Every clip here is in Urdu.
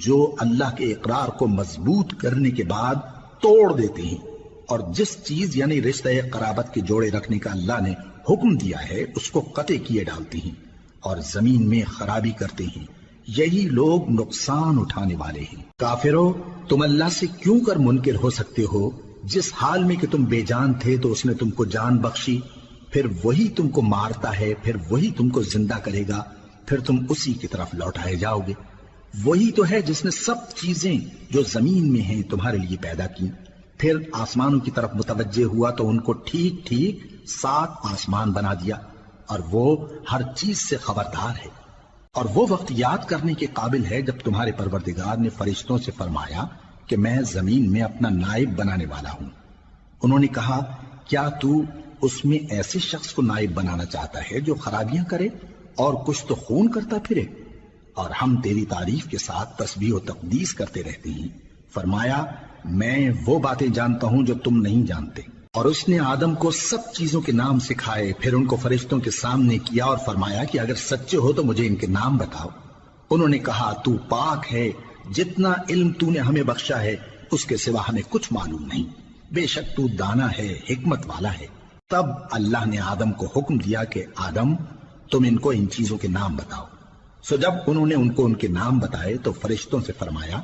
جو اللہ کے اقرار کو مضبوط کرنے کے بعد توڑ دیتے ہیں، اور جس چیز یعنی رشتہ قرابت کے جوڑے رکھنے کا اللہ نے حکم دیا ہے اس کو قطع کیے ڈالتے ہیں اور زمین میں خرابی کرتے ہیں، یہی لوگ نقصان اٹھانے والے ہیں۔ کافرو، تم اللہ سے کیوں کر منکر ہو سکتے ہو؟ جس حال میں کہ تم بے جان تھے تو اس نے تم کو جان بخشی، پھر وہی تم کو مارتا ہے، پھر وہی تم کو زندہ کرے گا، پھر تم اسی کی طرف لوٹائے جاؤ گے۔ وہی تو ہے جس نے سب چیزیں جو زمین میں ہیں تمہارے لیے پیدا کی، پھر آسمانوں کی طرف متوجہ ہوا تو ان کو ٹھیک ٹھیک 7 آسمان بنا دیا، اور وہ ہر چیز سے خبردار ہے۔ اور وہ وقت یاد کرنے کے قابل ہے جب تمہارے پروردگار نے فرشتوں سے فرمایا کہ میں زمین میں اپنا نائب بنانے والا ہوں۔ انہوں نے کہا، کیا تو اس میں ایسے شخص کو نائب بنانا چاہتا ہے جو خرابیاں کرے اور کچھ تو خون کرتا پھرے؟ اور ہم تیری تعریف کے ساتھ تسبیح و تقدیس کرتے رہتے ہیں۔ فرمایا، میں وہ باتیں جانتا ہوں جو تم نہیں جانتے۔ اور اس نے آدم کو سب چیزوں کے نام سکھائے، پھر ان کو فرشتوں کے سامنے کیا اور فرمایا کہ اگر سچے ہو تو مجھے ان کے نام بتاؤ۔ انہوں نے کہا، تو پاک ہے، جتنا علم تو نے ہمیں بخشا ہے اس کے سوا ہمیں کچھ معلوم نہیں، بے شک تو دانا ہے، حکمت والا ہے۔ تب اللہ نے آدم کو حکم دیا کہ آدم، تم ان کو ان چیزوں کے نام بتاؤ۔ سو جب انہوں نے ان کو ان کے نام بتائے تو فرشتوں سے فرمایا،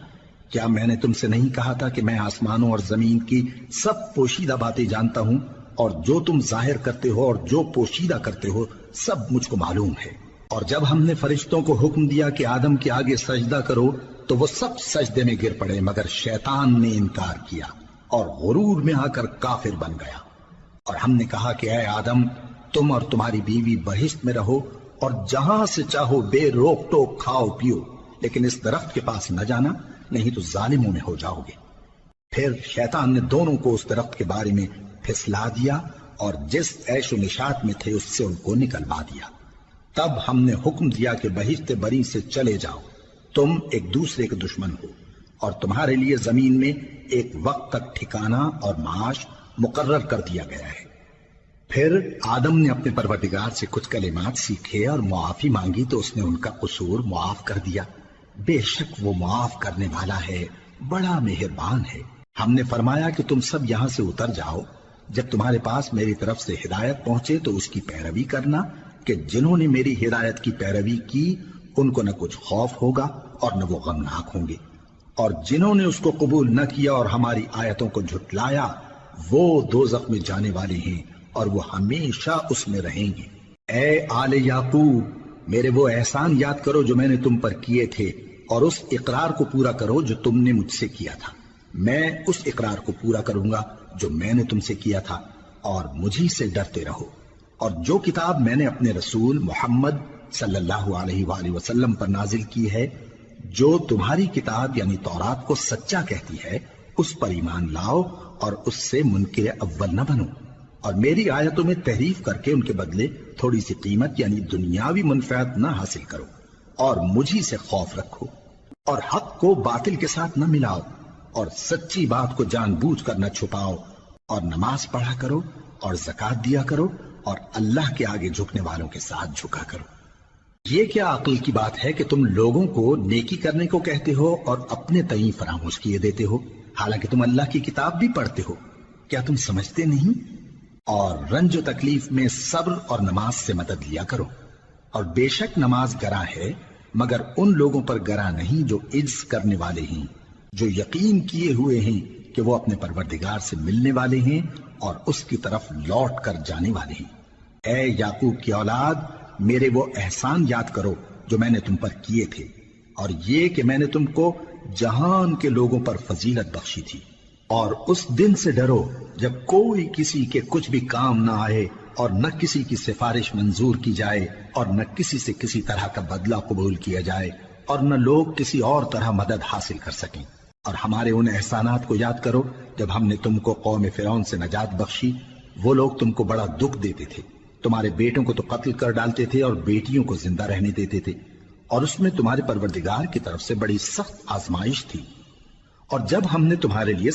کیا میں نے تم سے نہیں کہا تھا کہ میں آسمانوں اور زمین کی سب پوشیدہ باتیں جانتا ہوں، اور جو تم ظاہر کرتے ہو اور جو پوشیدہ کرتے ہو سب مجھ کو معلوم ہے۔ اور جب ہم نے فرشتوں کو حکم دیا کہ آدم کے آگے سجدہ کرو تو وہ سب سجدے میں گر پڑے مگر شیطان نے انکار کیا اور غرور میں آ کر کافر بن گیا۔ اور ہم نے کہا کہ اے آدم، تم اور تمہاری بیوی بہشت میں رہو اور جہاں سے چاہو بے روک ٹوک کھاؤ پیو، لیکن اس درخت کے پاس نہ جانا، نہیں تو ظالموں میں ہو جاؤ گے۔ پھر شیطان نے دونوں کو اس درخت کے بارے میں پھسلا دیا اور جس عیش و نشاط میں تھے اس سے ان کو نکلوا دیا۔ تب ہم نے حکم دیا کہ بہشت بری سے چلے جاؤ، تم ایک دوسرے کے دشمن ہو، اور تمہارے لیے زمین میں ایک وقت تک ٹھکانہ اور معاش مقرر کر دیا گیا ہے۔ پھر آدم نے اپنے پروردگار سے کچھ کلمات سیکھے اور معافی مانگی تو اس نے ان کا قصور معاف کر دیا۔ بے شک وہ معاف کرنے والا ہے، بڑا مہربان ہے۔ ہم نے فرمایا کہ تم سب یہاں سے اتر جاؤ، جب تمہارے پاس میری طرف سے ہدایت پہنچے تو اس کی پیروی کرنا، کہ جنہوں نے میری ہدایت کی پیروی کی ان کو نہ کچھ خوف ہوگا اور نہ وہ غمناک ہوں گے، اور جنہوں نے اس کو قبول نہ کیا اور ہماری آیتوں کو جھٹلایا وہ دوزخ میں جانے والے ہیں اور وہ ہمیشہ اس میں رہیں گے۔ اے آل یعقوب، میرے وہ احسان یاد کرو جو میں نے تم پر کیے تھے، اور اس اقرار کو پورا کرو جو تم نے مجھ سے کیا تھا۔ میں اس اقرار کو پورا کروں گا جو میں نے تم سے کیا تھا، اور مجھی سے ڈرتے رہو۔ اور جو کتاب میں نے اپنے رسول محمد صلی اللہ علیہ وآلہ وسلم پر نازل کی ہے، جو تمہاری کتاب یعنی تورات کو سچا کہتی ہے، اس پر ایمان لاؤ اور اس سے منکر اول نہ بنو، اور میری آیتوں میں تحریف کر کے ان کے بدلے تھوڑی سی قیمت یعنی دنیاوی منفعت نہ حاصل کرو، اور مجھی سے خوف رکھو، اور حق کو باطل کے ساتھ نہ ملاؤ، اور سچی بات کو جان بوجھ کر نہ چھپاؤ، اور نماز پڑھا کرو اور زکوٰۃ دیا کرو، اور اللہ کے آگے جھکنے والوں کے ساتھ جھکا کرو۔ یہ کیا عقل کی بات ہے کہ تم لوگوں کو نیکی کرنے کو کہتے ہو اور اپنے تئیں فراموش کیے دیتے ہو، حالانکہ تم اللہ کی کتاب بھی پڑھتے ہو؟ کیا تم سمجھتے نہیں؟ اور رنج و تکلیف میں صبر اور نماز سے مدد لیا کرو، اور بے شک نماز گراں ہے مگر ان لوگوں پر گراں نہیں جو عجز کرنے والے ہیں، جو یقین کیے ہوئے ہیں کہ وہ اپنے پروردگار سے ملنے والے ہیں اور اس کی طرف لوٹ کر جانے والے ہیں۔ اے یعقوب کی اولاد، میرے وہ احسان یاد کرو جو میں نے تم پر کیے تھے، اور یہ کہ میں نے تم کو جہان کے لوگوں پر فضیلت بخشی تھی۔ اور اس دن سے ڈرو جب کوئی کسی کے کچھ بھی کام نہ آئے، اور نہ کسی کی سفارش منظور کی جائے، اور نہ کسی سے کسی طرح کا بدلہ قبول کیا جائے، اور نہ لوگ کسی اور طرح مدد حاصل کر سکیں۔ اور ہمارے ان احسانات کو یاد کرو جب ہم نے تم کو قوم فرعون سے نجات بخشی۔ وہ لوگ تم کو بڑا دکھ دیتے تھے، تمہارے بیٹوں کو تو قتل کر ڈالتے تھے اور بیٹیوں کو زندہ رہنے دیتے تھے، اور اس میں تمہارے پروردگار کی طرف سے بڑی سخت آزمائش تھی۔ اور جب ہم نے تمہارے لیے